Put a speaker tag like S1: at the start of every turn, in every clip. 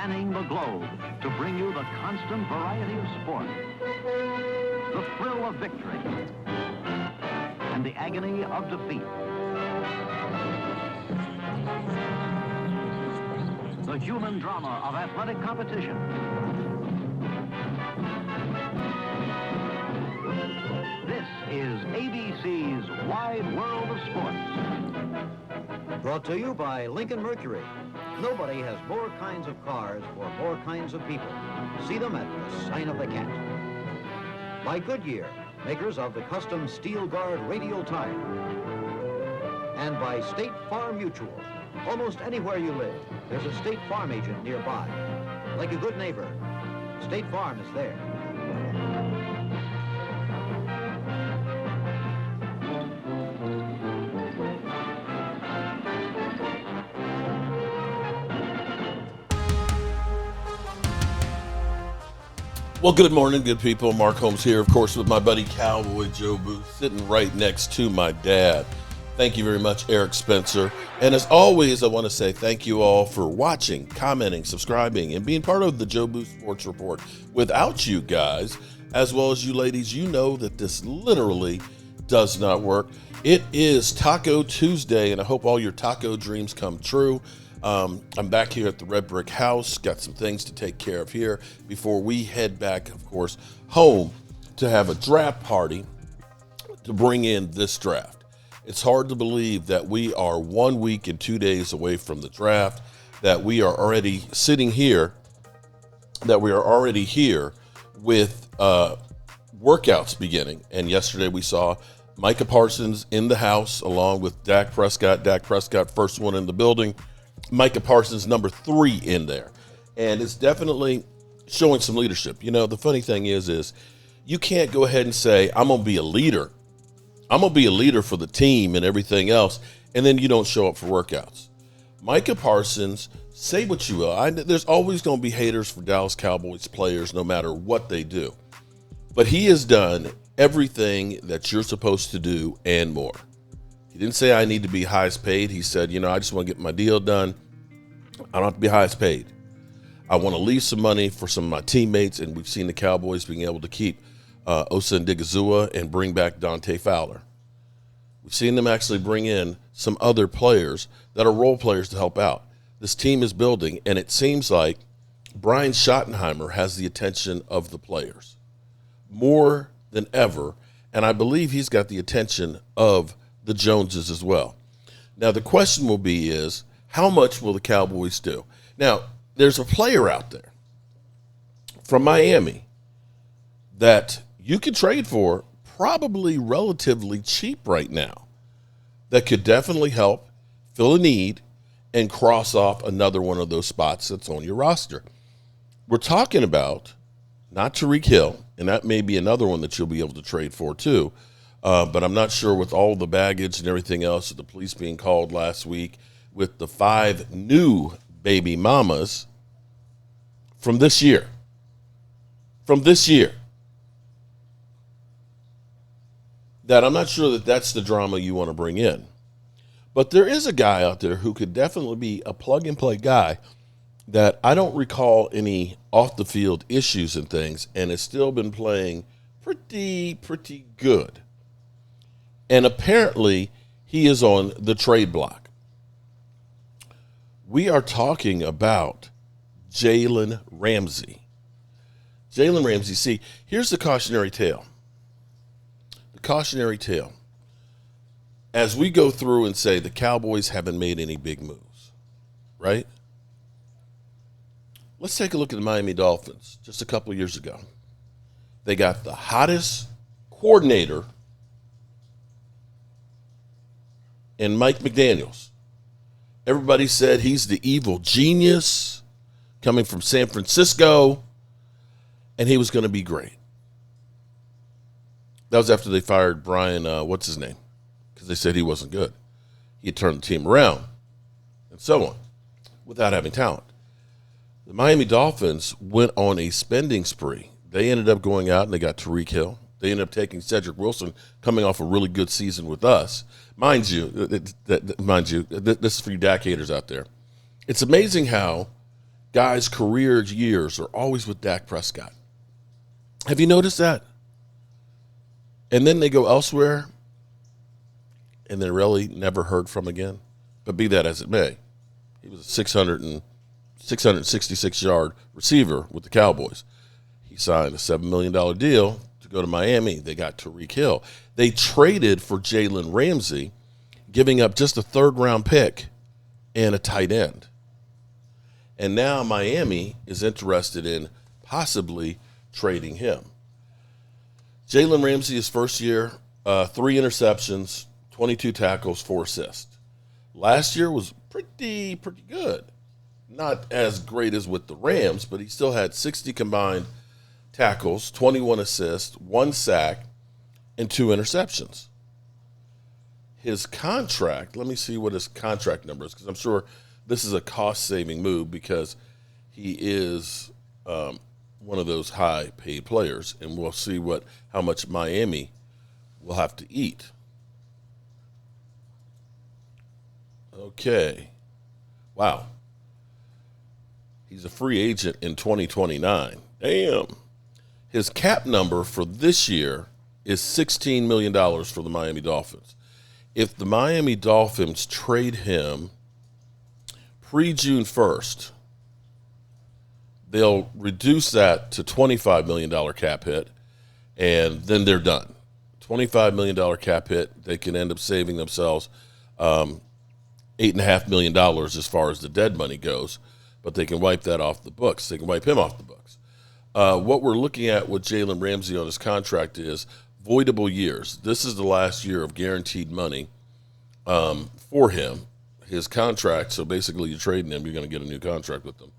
S1: spanning the globe to bring you the constant variety of sport, the thrill of victory, and the agony of defeat. The human drama of athletic competition. This is ABC's Wide World of Sports.
S2: Brought to you by Lincoln Mercury. Nobody has more kinds of cars for more kinds of people. See them at the sign of the cat. By Goodyear, makers of the custom Steel Guard radial tire. And by State Farm Mutual. Almost anywhere you live, there's a State Farm agent nearby. Like a good neighbor, State Farm is there.
S3: Well, good morning, good people. Mark Holmes here, of course, with my buddy Cowboy Joe Booth, sitting right next to my dad. Thank you very much, Eric Spencer. And as always, I want to say thank you all for watching, commenting, subscribing, and being part of the Joe Booth Sports Report. Without you guys, as well as you ladies, you know that this literally does not work. It is Taco Tuesday, and I hope all your taco dreams come true. I'm back here at the Red Brick House, got some things to take care of here before we head back, of course, home to have a draft party to bring in this draft. It's hard to believe that we are 1 week and 2 days away from the draft, that we are already sitting here, that we are already here with workouts beginning. And yesterday we saw Micah Parsons in the house along with Dak Prescott. Dak Prescott, first one in the building. Micah Parsons, number 3 in there. And it's definitely showing some leadership. You know, the funny thing is you can't go ahead and say, I'm going to be a leader. I'm going to be a leader for the team and everything else, and then you don't show up for workouts. Micah Parsons, say what you will. There's always going to be haters for Dallas Cowboys players no matter what they do. But he has done everything that you're supposed to do and more. He didn't say I need to be highest paid. He said, I just want to get my deal done. I don't have to be highest paid. I want to leave some money for some of my teammates, and we've seen the Cowboys being able to keep Osa Ndigazua and bring back Dante Fowler. We've seen them actually bring in some other players that are role players to help out. This team is building, and it seems like Brian Schottenheimer has the attention of the players more than ever, and I believe he's got the attention of the Joneses as well. Now, the question will be is, how much will the Cowboys do? Now, there's a player out there from Miami that you could trade for probably relatively cheap right now that could definitely help fill a need and cross off another one of those spots that's on your roster. We're talking about not Tyreek Hill, and that may be another one that you'll be able to trade for too, but I'm not sure with all the baggage and everything else, the police being called last week with the 5 new baby mamas from this year. That I'm not sure that that's the drama you want to bring in. But there is a guy out there who could definitely be a plug-and-play guy that I don't recall any off-the-field issues and things, and has still been playing pretty good. And apparently he is on the trade block. We are talking about Jalen Ramsey. Jalen Ramsey, see, here's the cautionary tale. Cautionary tale. As we go through and say the Cowboys haven't made any big moves, right? Let's take a look at the Miami Dolphins just a couple of years ago. They got the hottest coordinator in Mike McDaniels. Everybody said he's the evil genius coming from San Francisco, and he was going to be great. That was after they fired Brian, what's his name? Because they said he wasn't good. He had turned the team around and so on without having talent. The Miami Dolphins went on a spending spree. They ended up going out and they got Tyreek Hill. They ended up taking Cedric Wilson, coming off a really good season with us. Mind you, this is for you Dak haters out there. It's amazing how guys' career years are always with Dak Prescott. Have you noticed that? And then they go elsewhere, and they're really never heard from again. But be that as it may, he was a 666-yard receiver with the Cowboys. He signed a $7 million deal to go to Miami. They got Tyreek Hill. They traded for Jalen Ramsey, giving up just a third-round pick and a tight end. And now Miami is interested in possibly trading him. Jalen Ramsey, his first year, 3 interceptions, 22 tackles, 4 assists. Last year was pretty good. Not as great as with the Rams, but he still had 60 combined tackles, 21 assists, 1 sack, and 2 interceptions. His contract, let me see what his contract number is, because I'm sure this is a cost-saving move because he is one of those high-paid players, and we'll see how much Miami will have to eat. Okay. Wow. He's a free agent in 2029. Damn. His cap number for this year is $16 million for the Miami Dolphins. If the Miami Dolphins trade him pre-June 1st, they'll reduce that to $25 million cap hit, and then they're done. $25 million cap hit, they can end up saving themselves $8.5 million as far as the dead money goes, but they can wipe that off the books. They can wipe him off the books. What we're looking at with Jalen Ramsey on his contract is voidable years. This is the last year of guaranteed money for him, his contract. So basically you're trading him, you're going to get a new contract with him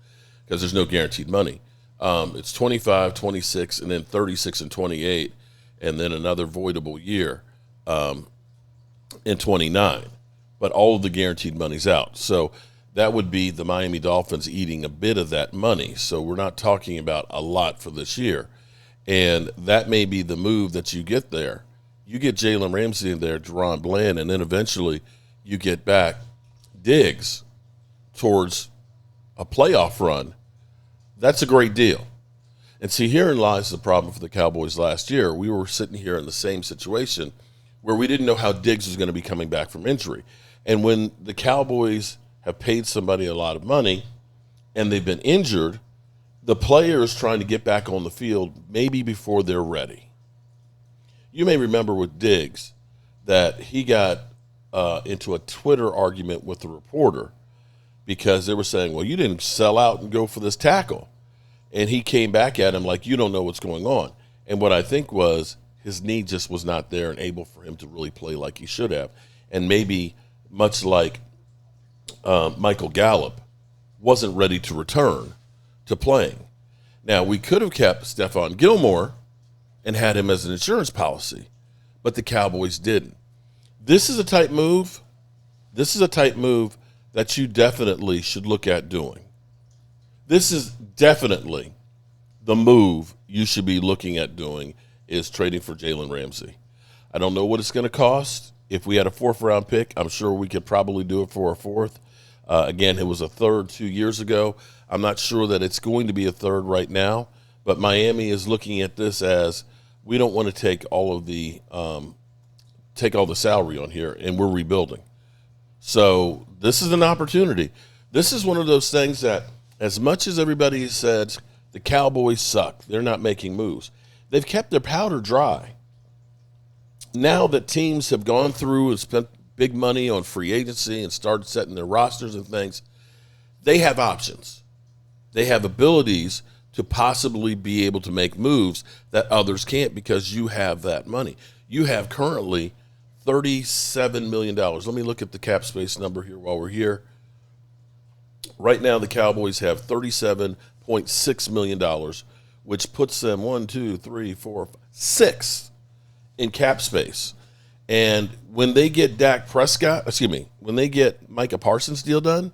S3: because there's no guaranteed money. It's 25, 26, and then 36 and 28, and then another voidable year in 29. But all of the guaranteed money's out. So that would be the Miami Dolphins eating a bit of that money. So we're not talking about a lot for this year. And that may be the move that you get there. You get Jalen Ramsey in there, Deron Bland, and then eventually you get back Diggs towards a playoff run. That's a great deal. And see, herein lies the problem for the Cowboys last year. We were sitting here in the same situation where we didn't know how Diggs was going to be coming back from injury. And when the Cowboys have paid somebody a lot of money and they've been injured, the player is trying to get back on the field maybe before they're ready. You may remember with Diggs that he got into a Twitter argument with the reporter because they were saying, well, you didn't sell out and go for this tackle. And he came back at him like, you don't know what's going on. And what I think was his knee just was not there and able for him to really play like he should have. And maybe much like Michael Gallup wasn't ready to return to playing. Now, we could have kept Stephon Gilmore and had him as an insurance policy, but the Cowboys didn't. This is a type move. This is a type move that you definitely should look at doing. This is definitely the move you should be looking at doing is trading for Jalen Ramsey. I don't know what it's going to cost. If we had a 4th-round pick, I'm sure we could probably do it for a 4th. Again, it was a 3rd 2 years ago. I'm not sure that it's going to be a 3rd right now, but Miami is looking at this as we don't want to take all the salary on here, and we're rebuilding. So this is an opportunity. This is one of those things that, as much as everybody said the Cowboys suck, they're not making moves, they've kept their powder dry. Now that teams have gone through and spent big money on free agency and started setting their rosters and things, they have options. They have abilities to possibly be able to make moves that others can't because you have that money. You have currently $37 million. Let me look at the cap space number here while we're here. Right now, the Cowboys have $37.6 million, which puts them 1, 2, 3, 4, 6 in cap space. And when they get when they get Micah Parsons' deal done,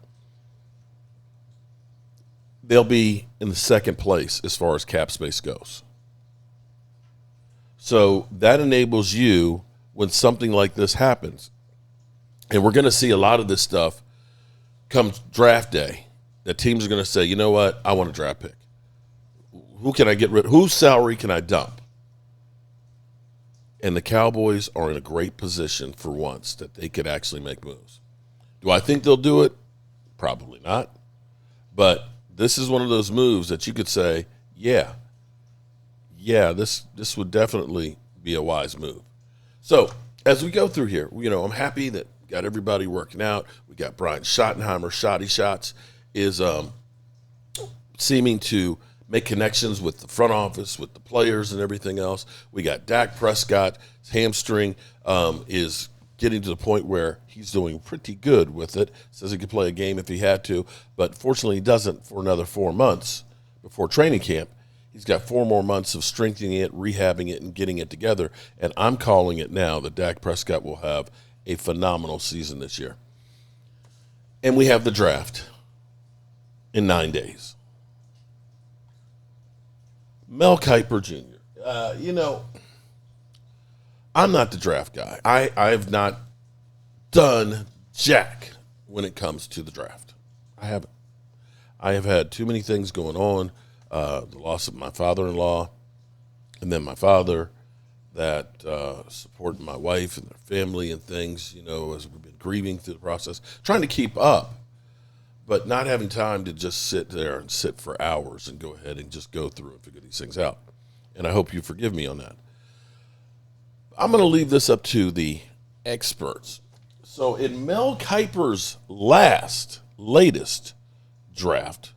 S3: they'll be in the 2nd place as far as cap space goes. So that enables you when something like this happens. And we're going to see a lot of this stuff come draft day. that teams are going to say, you know what, I want a draft pick. Who can I get rid of? Whose salary can I dump? And the Cowboys are in a great position for once that they could actually make moves. Do I think they'll do it? Probably not. But this is one of those moves that you could say, yeah, this would definitely be a wise move. So as we go through here, I'm happy that we got everybody working out. We got Brian Schottenheimer, Shotty Shots, is seeming to make connections with the front office, with the players and everything else. We got Dak Prescott. His hamstring is getting to the point where he's doing pretty good with it. Says he could play a game if he had to, but fortunately he doesn't for another 4 months before training camp. He's got 4 more months of strengthening it, rehabbing it, and getting it together. And I'm calling it now that Dak Prescott will have a phenomenal season this year. And we have the draft in 9 days. Mel Kiper Jr. I'm not the draft guy. I have not done jack when it comes to the draft. I haven't. I have had too many things going on. The loss of my father-in-law, and then my father, that supporting my wife and their family and things, as we've been grieving through the process, trying to keep up, but not having time to just sit there and sit for hours and go ahead and just go through and figure these things out. And I hope you forgive me on that. I'm going to leave this up to the experts. So in Mel Kiper's latest draft,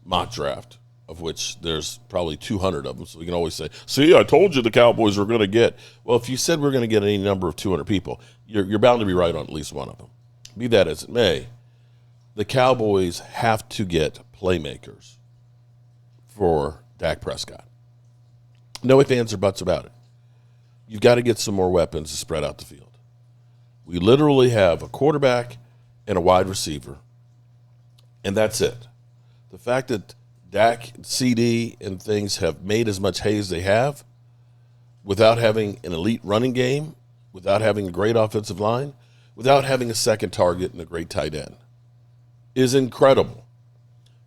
S3: mock draft, of which there's probably 200 of them, so we can always say, see, I told you the Cowboys were going to get. Well, if you said we're going to get any number of 200 people, you're bound to be right on at least one of them. Be that as it may, the Cowboys have to get playmakers for Dak Prescott. No ifs, ands, or buts about it. You've got to get some more weapons to spread out the field. We literally have a quarterback and a wide receiver, and that's it. The fact that Dak, CD, and things have made as much hay as they have without having an elite running game, without having a great offensive line, without having a second target and a great tight end is incredible.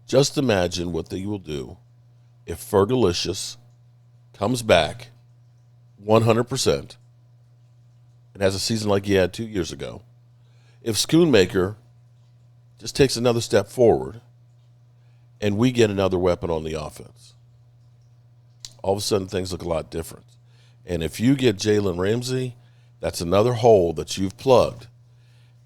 S3: Just imagine what they will do if Fergalicious comes back 100% and has a season like he had 2 years ago. If Schoonmaker just takes another step forward and we get another weapon on the offense, all of a sudden things look a lot different. And if you get Jalen Ramsey, that's another hole that you've plugged,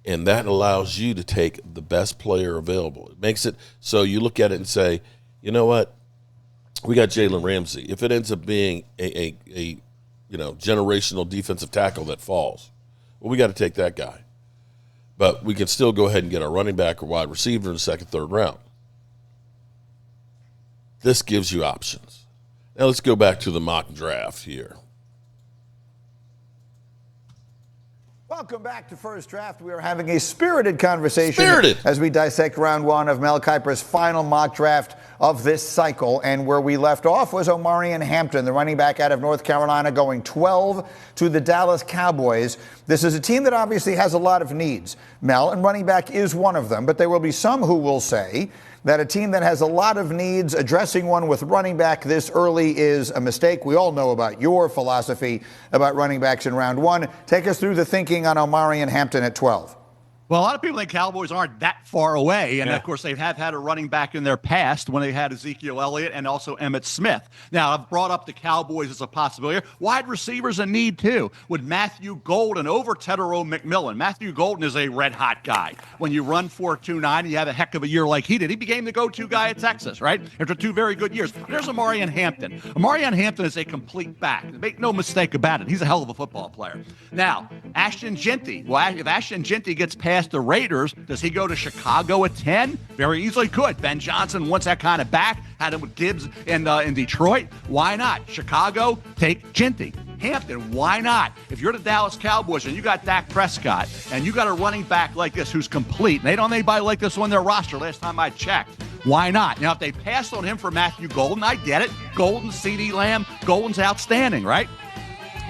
S3: and that allows you to take the best player available. It makes it so you look at it and say, you know what, we got Jalen Ramsey. If it ends up being a generational defensive tackle that falls, well, we got to take that guy. But we can still go ahead and get our running back or wide receiver in the second, third round. This gives you options. Now let's go back to the mock draft here.
S4: Welcome back to First Draft. We are having a spirited conversation as we dissect round one of Mel Kiper's final mock draft of this cycle. And where we left off was Omarion Hampton, the running back out of North Carolina, going 12 to the Dallas Cowboys. This is a team that obviously has a lot of needs, Mel, and running back is one of them. But there will be some who will say that a team that has a lot of needs, addressing one with running back this early is a mistake. We all know about your philosophy about running backs in round one. Take us through the thinking on Omarion Hampton at 12.
S5: Well, a lot of people think Cowboys aren't that far away. And, of course, they have had a running back in their past when they had Ezekiel Elliott and also Emmitt Smith. Now, I've brought up the Cowboys as a possibility. Wide receivers a need, too, with Matthew Golden over Tetero McMillan. Matthew Golden is a red-hot guy. When you run 4.29 and you have a heck of a year like he did, he became the go-to guy at Texas, right? After 2 very good years. There's Omarion Hampton. Omarion Hampton is a complete back. Make no mistake about it. He's a hell of a football player. Now, Ashton Jeanty. Well, if Ashton Jeanty gets past the Raiders, does he go to Chicago at 10? Very easily could. Ben Johnson wants that kind of back. Had him with Gibbs in Detroit. Why not? Chicago, take Jeanty. Hampton, why not? If you're the Dallas Cowboys and you got Dak Prescott and you got a running back like this who's complete, and they don't have anybody like this on their roster last time I checked, why not? Now, if they passed on him for Matthew Golden, I get it. Golden, CeeDee Lamb, Golden's outstanding, right?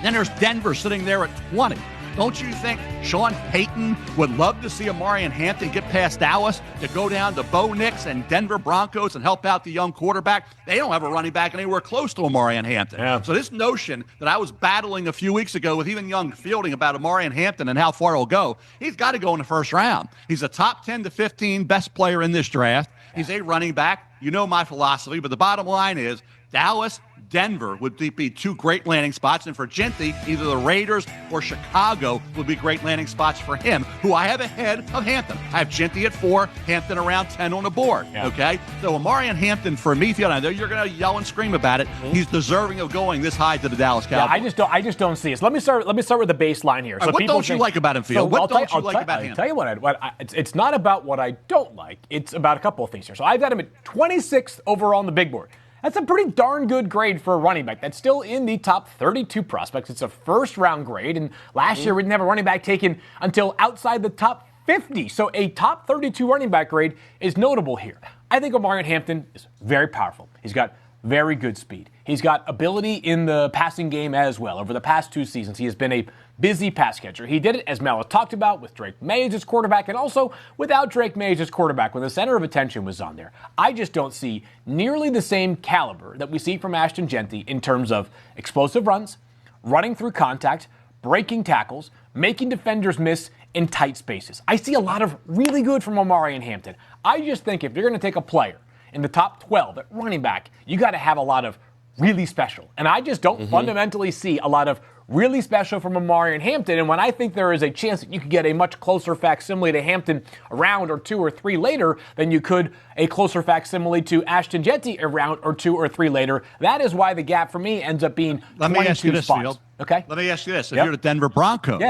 S5: Then there's Denver sitting there at 20. Don't you think Sean Payton would love to see Omarion Hampton get past Dallas to go down to Bo Nix and Denver Broncos and help out the young quarterback? They don't have a running back anywhere close to Omarion Hampton.
S6: Yeah.
S5: So this notion that I was battling a few weeks ago with even young Fielding about Omarion Hampton and how far he'll go, he's got to go in the first round. He's a top 10 to 15 best player in this draft. He's a running back. You know my philosophy, but the bottom line is Dallas, Denver would be two great landing spots. And for Genty, either the Raiders or Chicago would be great landing spots for him, who I have ahead of Hampton. I have Genty at 4, Hampton around 10 on the board. Yeah. Okay? So Omarion Hampton, for me, I know you're going to yell and scream about it. Mm-hmm. He's deserving of going this high to the Dallas Cowboys.
S6: Yeah, I just don't see it. So let me start with the baseline here. So
S5: what don't you like about him, Field? What don't you like about him?
S6: I'll tell you what, it's not about what I don't like. It's about a couple of things here. So I've got him at 26th overall on the big board. That's a pretty darn good grade for a running back. That's still in the top 32 prospects. It's a first-round grade, and last year we didn't have a running back taken until outside the top 50. So a top 32 running back grade is notable here. I think Omarion Hampton is very powerful. He's got very good speed. He's got ability in the passing game as well. Over the past 2 seasons, he has been a busy pass catcher. He did it, as Mel talked about, with Drake May as his quarterback, and also without Drake May as his quarterback when the center of attention was on there. I just don't see nearly the same caliber that we see from Ashton Genty in terms of explosive runs, running through contact, breaking tackles, making defenders miss in tight spaces. I see a lot of really good from Omarion Hampton. I just think if you're going to take a player in the top 12 at running back, you got to have a lot of really special. And I just don't fundamentally see a lot of really special from Omarion Hampton. And when I think there is a chance that you could get a much closer facsimile to Hampton a round or 2 or 3 later than you could a closer facsimile to Ashton Genty a round or 2 or 3 later, that is why the gap for me ends up being 22 spots.
S5: Let me ask you this, Field.
S6: Okay?
S5: Let me ask you this. If you're the Denver Broncos,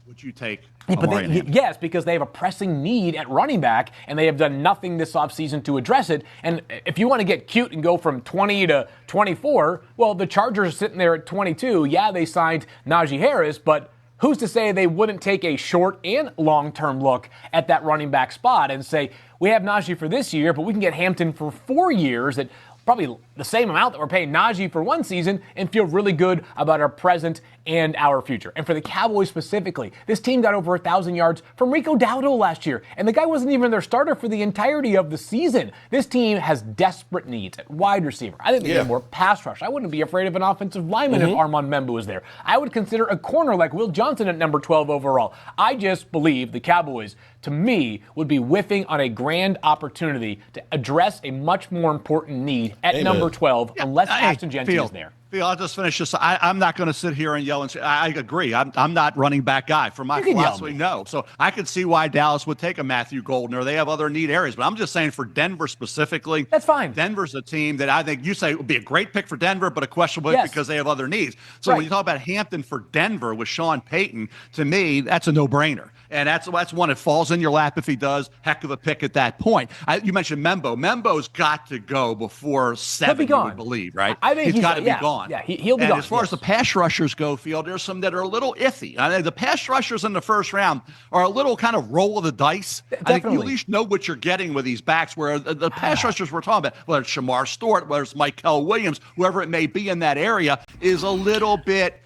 S5: would you take
S6: yes, because they have a pressing need at running back, and they have done nothing this offseason to address it. And if you want to get cute and go from 20 to 24, well, the Chargers are sitting there at 22. Yeah, they signed Najee Harris, but who's to say they wouldn't take a short and long-term look at that running back spot and say, we have Najee for this year, but we can get Hampton for 4 years at probably the same amount that we're paying Najee for 1 season and feel really good about our present and our future. And for the Cowboys specifically, this team got over 1,000 yards from Rico Dowdle last year, and the guy wasn't even their starter for the entirety of the season. This team has desperate needs at wide receiver. I think they need more pass rush. I wouldn't be afraid of an offensive lineman if Armand Membu was there. I would consider a corner like Will Johnson at number 12 overall. I just believe the Cowboys, to me, would be whiffing on a grand opportunity to address a much more important need at number 12 unless Ashton Genty is there.
S5: Phil, I'll just finish this. I'm not going to sit here and yell and say, I agree. I'm not running back guy. For my philosophy, no. So I could see why Dallas would take a Matthew Goldner. They have other need areas. But I'm just saying for Denver specifically,
S6: that's fine.
S5: Denver's a team that I think you say would be a great pick for Denver, but a questionable because they have other needs. So when you talk about Hampton for Denver with Sean Payton, to me, that's a no-brainer. And that's one that falls in your lap if he does. Heck of a pick at that point. You mentioned Membo. Membo's got to go before 7, you would believe, right?
S6: I think
S5: he's got to be gone.
S6: Yeah, he'll be
S5: and
S6: gone.
S5: As far as the pass rushers go, Field, there's some that are a little iffy. I mean, the pass rushers in the first round are a little kind of roll of the dice.
S6: Definitely.
S5: I think you at least know what you're getting with these backs, where the pass rushers we're talking about, whether it's Shamar Stewart, whether it's Michael Williams, whoever it may be in that area, is a little bit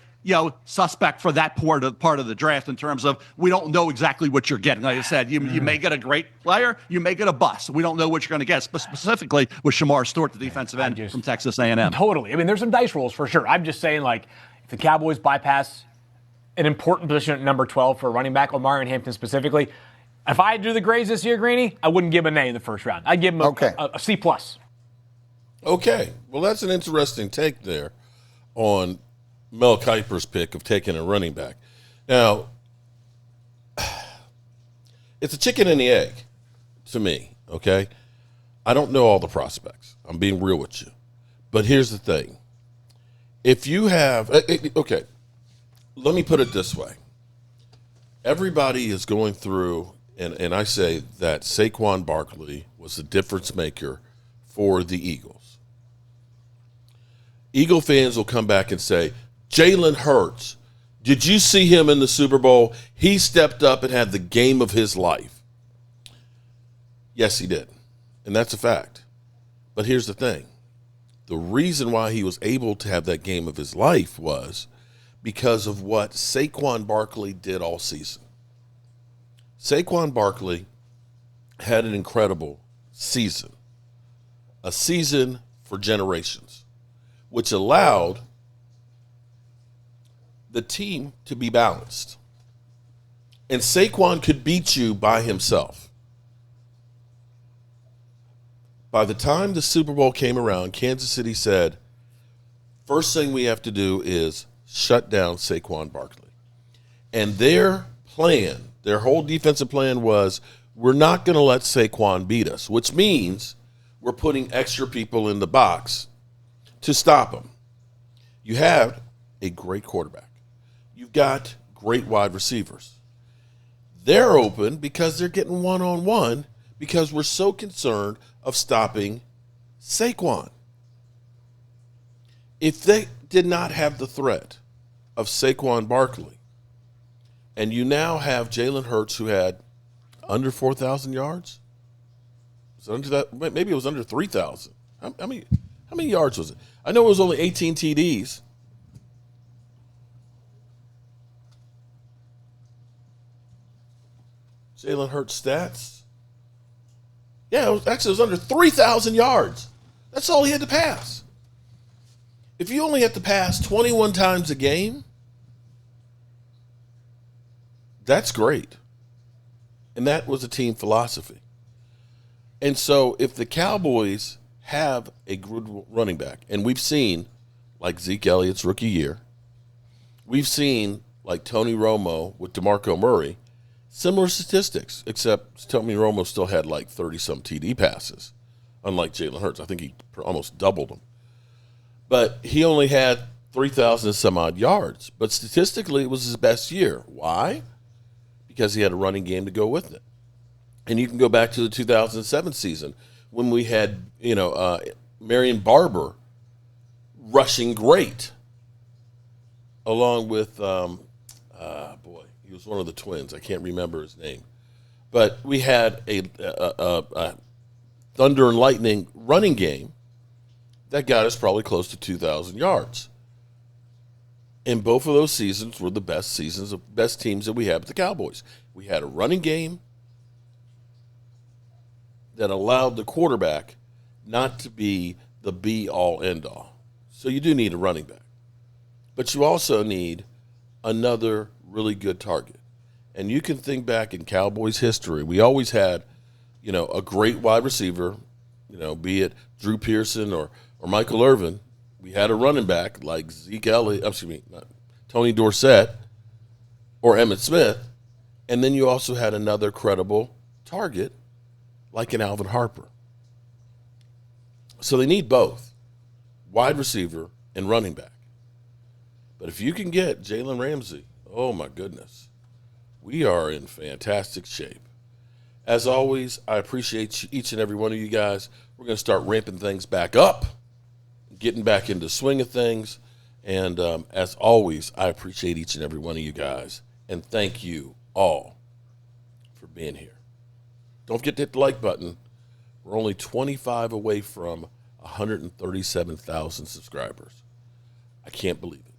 S5: suspect for that part of the draft in terms of we don't know exactly what you're getting. Like I said, you may get a great player, you may get a bust. We don't know what you're going to get, specifically with Shamar Stewart, the defensive end from Texas A&M.
S6: Totally. I mean, there's some dice rolls for sure. I'm just saying, like, if the Cowboys bypass an important position at number 12 for running back, Omarion Hampton specifically, if I do the grades this year, Greeny, I wouldn't give him an A in the first round. I'd give him a C+.
S3: Okay. Well, that's an interesting take there on Mel Kiper's pick of taking a running back. Now, it's a chicken and the egg to me, okay? I don't know all the prospects. I'm being real with you. But here's the thing. If you have okay, let me put it this way. Everybody is going through, and I say that Saquon Barkley was the difference maker for the Eagles. Eagle fans will come back and say, Jalen Hurts, did you see him in the Super Bowl? He stepped up and had the game of his life. Yes, he did. And that's a fact. But here's the thing. The reason why he was able to have that game of his life was because of what Saquon Barkley did all season. Saquon Barkley had an incredible season, a season for generations, which allowed the team to be balanced. And Saquon could beat you by himself. By the time the Super Bowl came around, Kansas City said, first thing we have to do is shut down Saquon Barkley. And their plan, their whole defensive plan was, we're not going to let Saquon beat us, which means we're putting extra people in the box to stop him. You have a great quarterback. You've got great wide receivers. They're open because they're getting one-on-one because we're so concerned of stopping Saquon. If they did not have the threat of Saquon Barkley, and you now have Jalen Hurts, who had under 4,000 yards, was it under that? Maybe it was under 3,000. How many yards was it? I know it was only 18 TDs. Jalen Hurts stats. Yeah, it was under 3,000 yards. That's all he had to pass. If you only have to pass 21 times a game, that's great. And that was a team philosophy. And so if the Cowboys have a good running back, and we've seen, like Zeke Elliott's rookie year, we've seen, like Tony Romo with DeMarco Murray, similar statistics, except Tony Romo still had like 30-some TD passes, unlike Jalen Hurts. I think he almost doubled them. But he only had 3,000 some odd yards. But statistically, it was his best year. Why? Because he had a running game to go with it. And you can go back to the 2007 season when we had, Marion Barber rushing great, along with, he was one of the twins. I can't remember his name. But we had a thunder and lightning running game that got us probably close to 2,000 yards. And both of those seasons were the best teams that we had with the Cowboys. We had a running game that allowed the quarterback not to be the be-all, end-all. So you do need a running back. But you also need another really good target. And you can think back in Cowboys history, we always had, a great wide receiver, be it Drew Pearson or Michael Irvin. We had a running back like Tony Dorsett or Emmitt Smith. And then you also had another credible target like an Alvin Harper. So they need both, wide receiver and running back. But if you can get Jalen Ramsey, oh my goodness, we are in fantastic shape. As always, I appreciate each and every one of you guys. We're going to start ramping things back up, getting back into the swing of things. And as always, I appreciate each and every one of you guys. And thank you all for being here. Don't forget to hit the like button. We're only 25 away from 137,000 subscribers. I can't believe it.